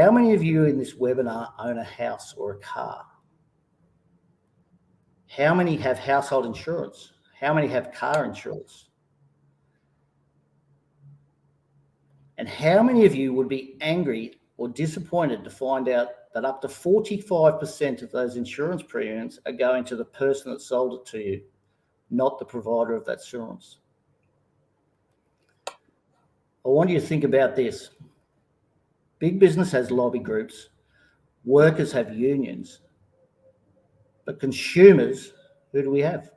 How many of you in this webinar own a house or a car? How many have household insurance? How many have car insurance? And how many of you would be angry or disappointed to find out that up to 45% of those insurance premiums are going to the person that sold it to you, not the provider of that insurance? I want you to think about this. Big business has lobby groups, workers have unions, but consumers, who do we have?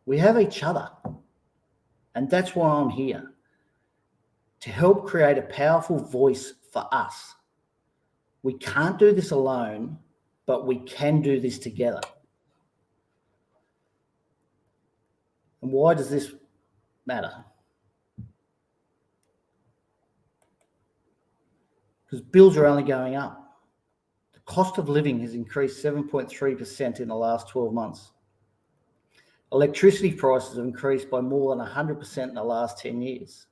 We have each other. And that's why I'm here, to help create a powerful voice for us. We can't do this alone, but we can do this together. And why does this matter? Because bills are only going up. The cost of living has increased 7.3% in the last 12 months. Electricity prices have increased by more than 100% in the last 10 years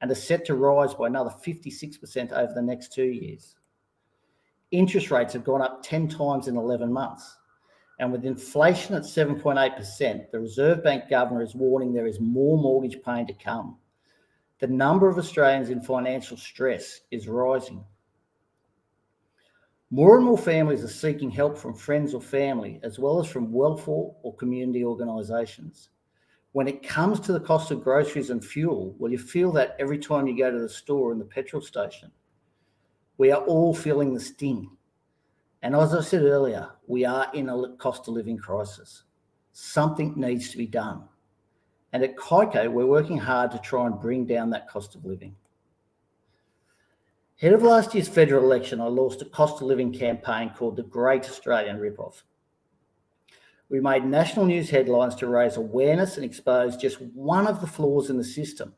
and are set to rise by another 56% over the next 2 years. Interest rates have gone up 10 times in 11 months. And with inflation at 7.8%, the Reserve Bank governor is warning there is more mortgage pain to come. The number of Australians in financial stress is rising. More and more families are seeking help from friends or family, as well as from welfare or community organisations. When it comes to the cost of groceries and fuel, well, you feel that every time you go to the store and the petrol station. We are all feeling the sting. And as I said earlier, we are in a cost of living crisis. Something needs to be done. And at Kyco, we're working hard to try and bring down that cost of living. Ahead of last year's federal election, I launched a cost of living campaign called the Great Australian Ripoff. We made national news headlines to raise awareness and expose just one of the flaws in the system,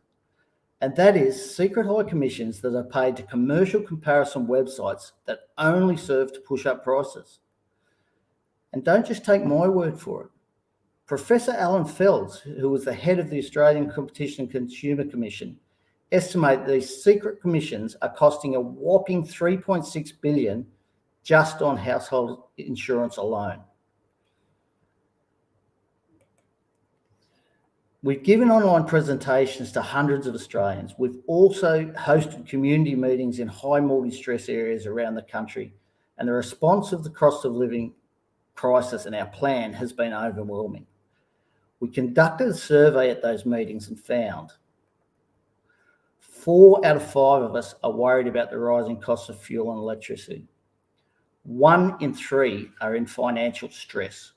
and that is secret high commissions that are paid to commercial comparison websites that only serve to push up prices. And don't just take my word for it. Professor Alan Felds, who was the head of the Australian Competition and Consumer Commission, estimate these secret commissions are costing a whopping $3.6 billion just on household insurance alone. We've given online presentations to hundreds of Australians. We've also hosted community meetings in high mortgage stress areas around the country, and the response of the cost of living crisis and our plan has been overwhelming. We conducted a survey at those meetings and found 4 out of 5 of us are worried about the rising costs of fuel and electricity. 1 in 3 are in financial stress.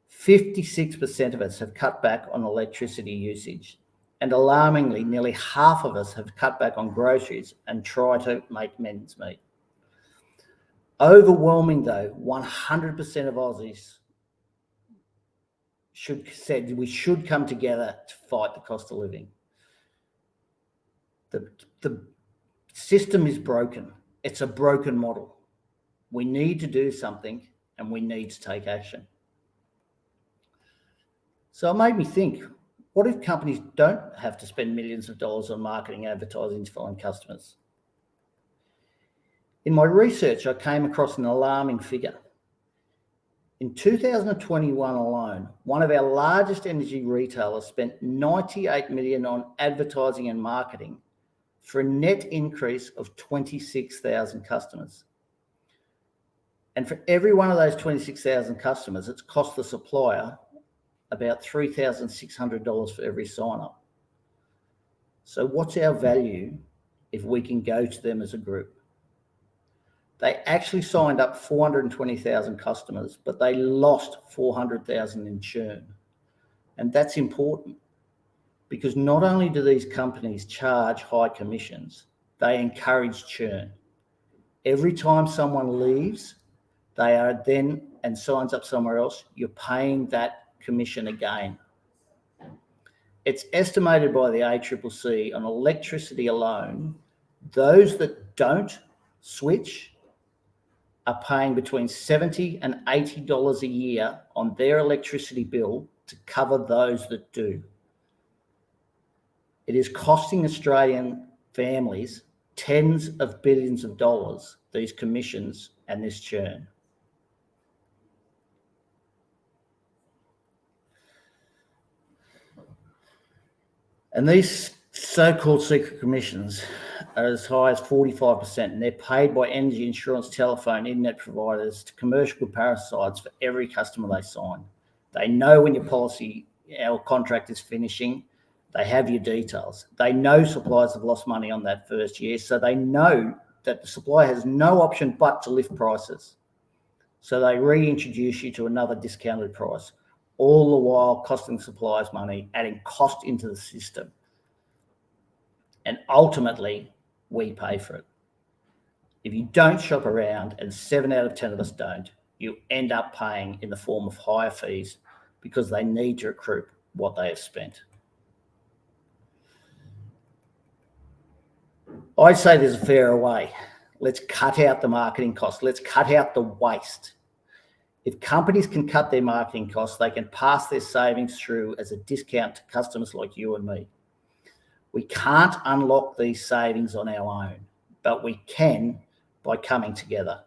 56% of us have cut back on electricity usage. And alarmingly, nearly half of us have cut back on groceries and try to make ends meet. Overwhelming though, 100% of Aussies said we should come together to fight the cost of living. The system is broken. It's a broken model. We need to do something and we need to take action. So it made me think, what if companies don't have to spend millions of dollars on marketing and advertising to find customers? In my research, I came across an alarming figure. In 2021 alone, one of our largest energy retailers spent $98 million on advertising and marketing for a net increase of 26,000 customers. And for every one of those 26,000 customers, it's cost the supplier about $3,600 for every sign-up. So what's our value if we can go to them as a group? They actually signed up 420,000 customers, but they lost 400,000 in churn. And that's important because not only do these companies charge high commissions, they encourage churn. Every time someone leaves, they are then and signs up somewhere else, you're paying that commission again. It's estimated by the ACCC on electricity alone, those that don't switch are paying between $70 and $80 a year on their electricity bill to cover those that do. It is costing Australian families tens of billions of dollars, these commissions and this churn. And these so-called secret commissions are as high as 45%, and they're paid by energy, insurance, telephone, internet providers to commercial comparison sites for every customer they sign. They know when your policy or contract is finishing. They have your details. They know suppliers have lost money on that first year, so they know that the supplier has no option but to lift prices. So they reintroduce you to another discounted price, all the while costing suppliers money, adding cost into the system. And ultimately, we pay for it. If you don't shop around, and 7 out of 10 of us don't, you end up paying in the form of higher fees because they need to recoup what they have spent. I say there's a fairer way. Let's cut out the marketing costs. Let's cut out the waste. If companies can cut their marketing costs, they can pass their savings through as a discount to customers like you and me. We can't unlock these savings on our own, but we can by coming together.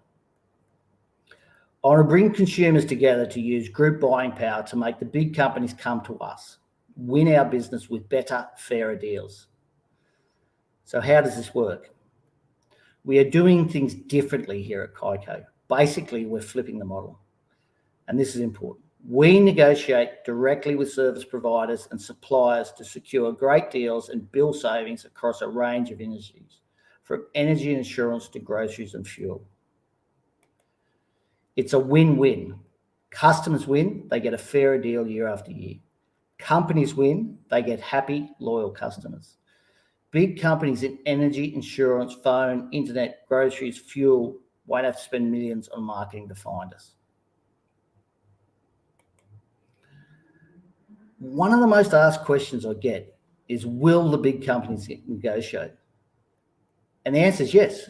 I want to bring consumers together to use group buying power to make the big companies come to us, win our business with better, fairer deals. So how does this work? We are doing things differently here at Kyco. Basically, we're flipping the model. And this is important. We negotiate directly with service providers and suppliers to secure great deals and bill savings across a range of industries, from energy and insurance to groceries and fuel. It's a win-win. Customers win, they get a fairer deal year after year. Companies win, they get happy, loyal customers. Big companies in energy, insurance, phone, internet, groceries, fuel won't have to spend millions on marketing to find us. One of the most asked questions I get is, will the big companies negotiate? And the answer is yes.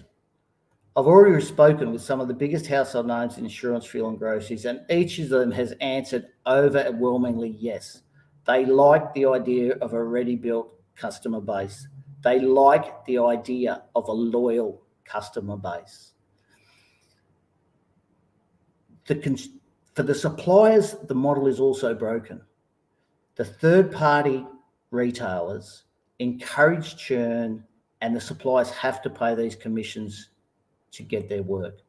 I've already spoken with some of the biggest household names in insurance, fuel and groceries, and each of them has answered overwhelmingly yes. They like the idea of a ready-built customer base. They like the idea of a loyal customer base. For the suppliers, the model is also broken. The third-party retailers encourage churn, and the suppliers have to pay these commissions to get their work.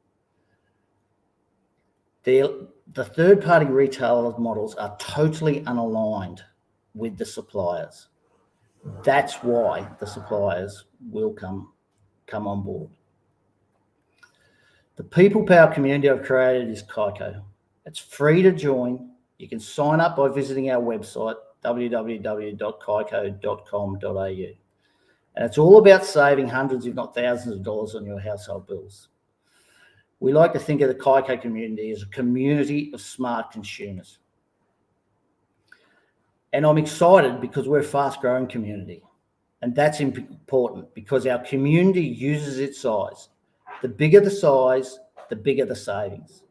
The third-party retailer models are totally unaligned with the suppliers. That's why the suppliers will come on board. The people power community I've created is Kyco. It's free to join. You can sign up by visiting our website, www.kyco.com.au. And it's all about saving hundreds, if not thousands of dollars on your household bills. We like to think of the Kyco community as a community of smart consumers. And I'm excited because we're a fast-growing community. And that's important because our community uses its size. The bigger the size, the bigger the savings.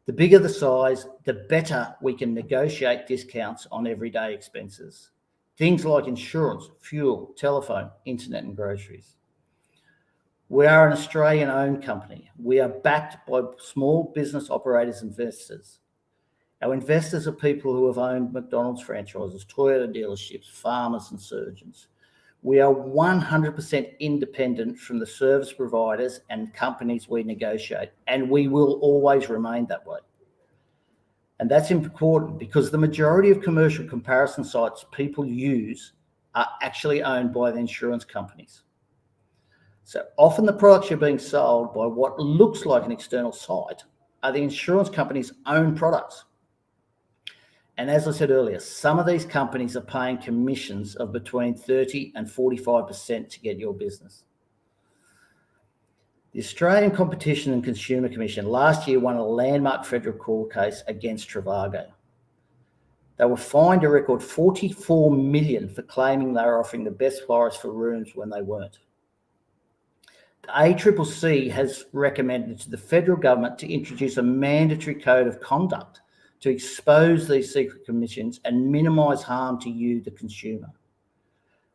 The bigger the size, the better we can negotiate discounts on everyday expenses. Things like insurance, fuel, telephone, internet and groceries. We are an Australian-owned company. We are backed by small business operators and investors. Our investors are people who have owned McDonald's franchises, Toyota dealerships, farmers and surgeons. We are 100% independent from the service providers and companies we negotiate, and we will always remain that way. And that's important because the majority of commercial comparison sites people use are actually owned by the insurance companies. So often the products you're being sold by what looks like an external site are the insurance company's own products. And as I said earlier, some of these companies are paying commissions of between 30 and 45% to get your business. The Australian Competition and Consumer Commission last year won a landmark federal court case against Trivago. They were fined a record $44 million for claiming they were offering the best price for rooms when they weren't. The ACCC has recommended to the federal government to introduce a mandatory code of conduct to expose these secret commissions and minimise harm to you, the consumer.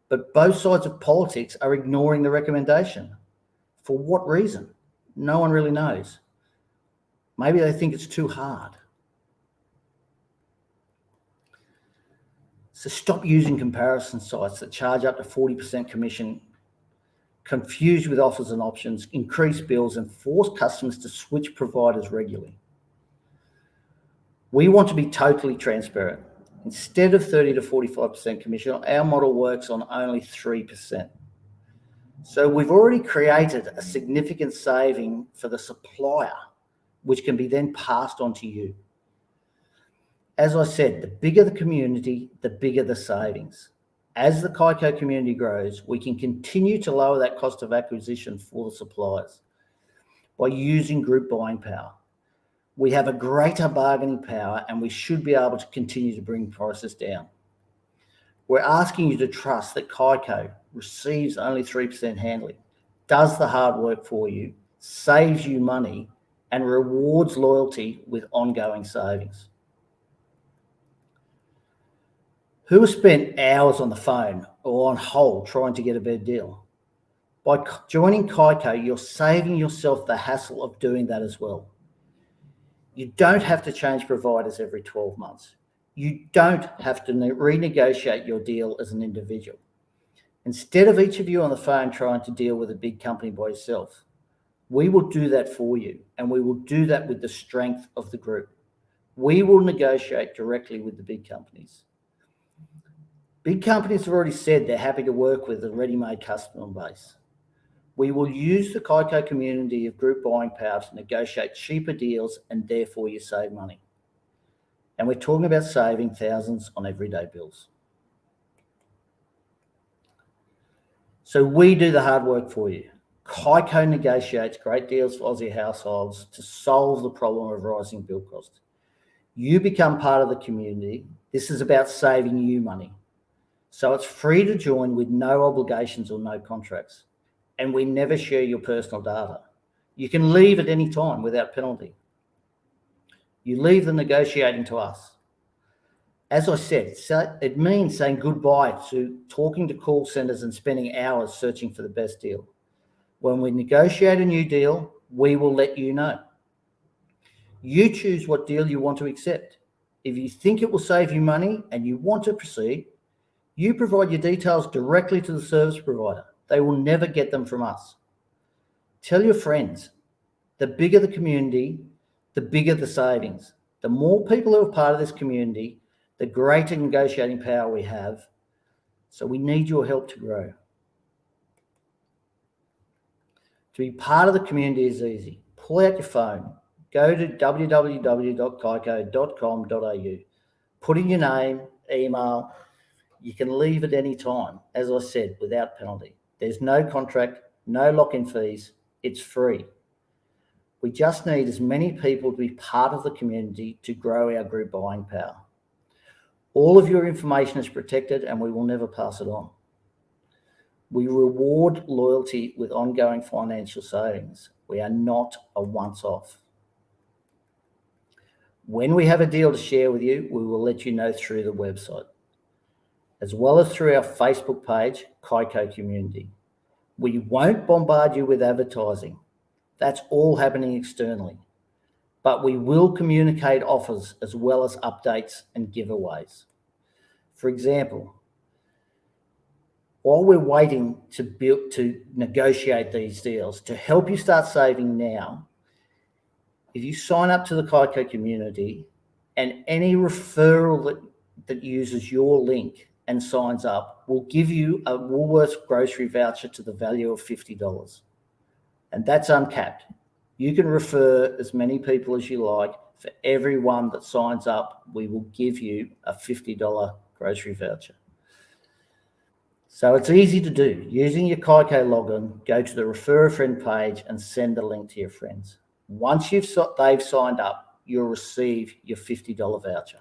But both sides of politics are ignoring the recommendation. For what reason? No one really knows. Maybe they think it's too hard. So stop using comparison sites that charge up to 40% commission, confuse with offers and options, increase bills, and force customers to switch providers regularly. We want to be totally transparent. Instead of 30 to 45% commission, our model works on only 3%. So we've already created a significant saving for the supplier, which can be then passed on to you. As I said, the bigger the community, the bigger the savings. As the Kyco community grows, we can continue to lower that cost of acquisition for the suppliers by using group buying power. We have a greater bargaining power, and we should be able to continue to bring prices down. We're asking you to trust that Kyco receives only 3% handling, does the hard work for you, saves you money, and rewards loyalty with ongoing savings. Who has spent hours on the phone or on hold trying to get a better deal? By joining Kyco, you're saving yourself the hassle of doing that as well. You don't have to change providers every 12 months. You don't have to renegotiate your deal as an individual. Instead of each of you on the phone trying to deal with a big company by yourself, we will do that for you, and we will do that with the strength of the group. We will negotiate directly with the big companies. Big companies have already said they're happy to work with a ready-made customer base. We will use the Kyco community of group buying power to negotiate cheaper deals, and therefore you save money. And we're talking about saving thousands on everyday bills. So we do the hard work for you. Kyco negotiates great deals for Aussie households to solve the problem of rising bill costs. You become part of the community. This is about saving you money. So it's free to join with no obligations or no contracts. And we never share your personal data. You can leave at any time without penalty. You leave the negotiating to us. As I said, it means saying goodbye to talking to call centers and spending hours searching for the best deal. When we negotiate a new deal, we will let you know. You choose what deal you want to accept. If you think it will save you money and you want to proceed, you provide your details directly to the service provider. They will never get them from us. Tell your friends, the bigger the community, the bigger the savings. The more people who are part of this community, the greater negotiating power we have. So we need your help to grow. To be part of the community is easy. Pull out your phone, go to www.kyco.com.au, put in your name, email. You can leave at any time, as I said, without penalty. There's no contract, no lock-in fees. It's free. We just need as many people to be part of the community to grow our group buying power. All of your information is protected, and we will never pass it on. We reward loyalty with ongoing financial savings. We are not a once-off. When we have a deal to share with you, we will let you know through the website, as well as through our Facebook page, Kyco Community. We won't bombard you with advertising. That's all happening externally. But we will communicate offers as well as updates and giveaways. For example, while we're waiting to negotiate these deals, to help you start saving now, if you sign up to the Kyco community and any referral that uses your link and signs up will give you a Woolworths grocery voucher to the value of $50. And that's uncapped. You can refer as many people as you like. For every one that signs up, we will give you a $50 grocery voucher. So it's easy to do. Using your Kyco login, go to the Refer a Friend page and send the link to your friends. Once they've signed up, you'll receive your $50 voucher.